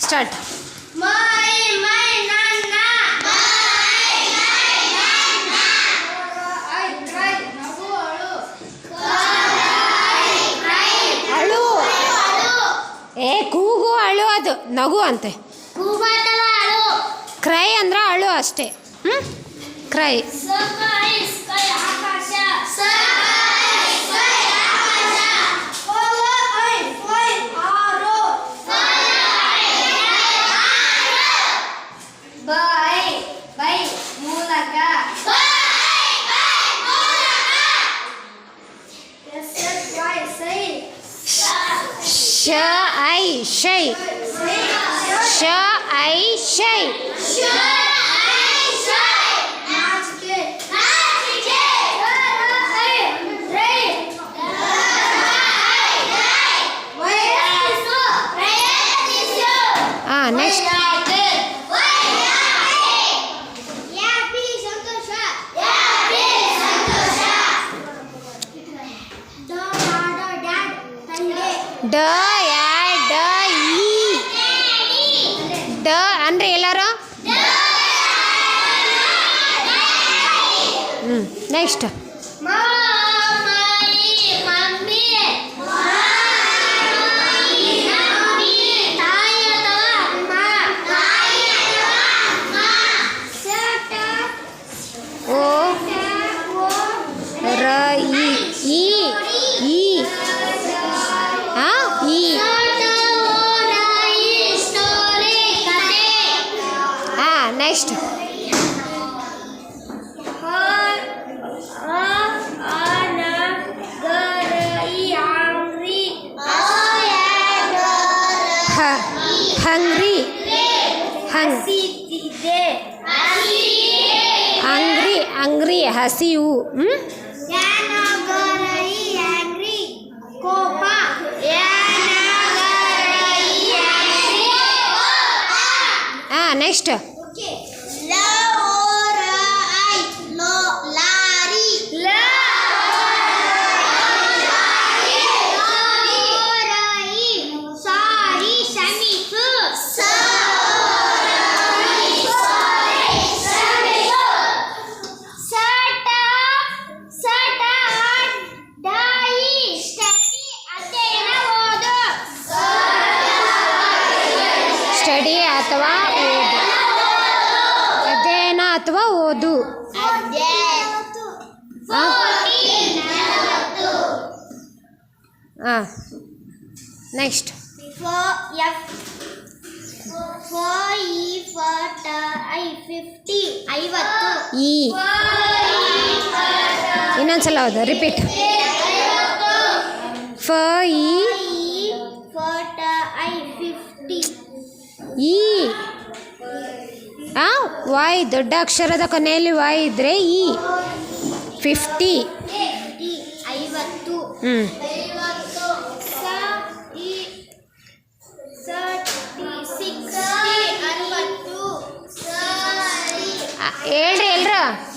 Start. ಅಳು. ಕೂಗು ಅಳು, ಅದು ನಗು ಅಂತೆ. ಕ್ರೈ ಅಂದ್ರೆ ಅಳು ಅಷ್ಟೇ. ಕ್ರೈ. ಶೈ. ನೆಕ್ಸ್ಟ್. ಡ ಅಂದ್ರೆ ಎಲ್ಲಾರು. ನೆಕ್ಸ್ಟ್. ಓ ರ ಇ ನೆಕ್ಸ್ಟ್. ಹಂಗ್ರಿ. ಅಂಗ್ರಿ ಹಸಿವು. ನೆಕ್ಸ್ಟ್. ಸ್ಟಡಿ ಅಥವಾ ಓದು. ಅಧ್ಯಯನ ಅಥವಾ ಓದು. ನೆಕ್ಸ್ಟ್. ಇನ್ನೊಂದ್ಸಲ ಹೌದು, ರಿಪೀಟ್. ವಾಯ್ ದೊಡ್ಡ ಅಕ್ಷರದ ಕೊನೆಯಲ್ಲಿ ವಾಯ್ ಇದ್ರೆ ಇ. 50. ಹೇಳ್ರಿ ಎಲ್ರು.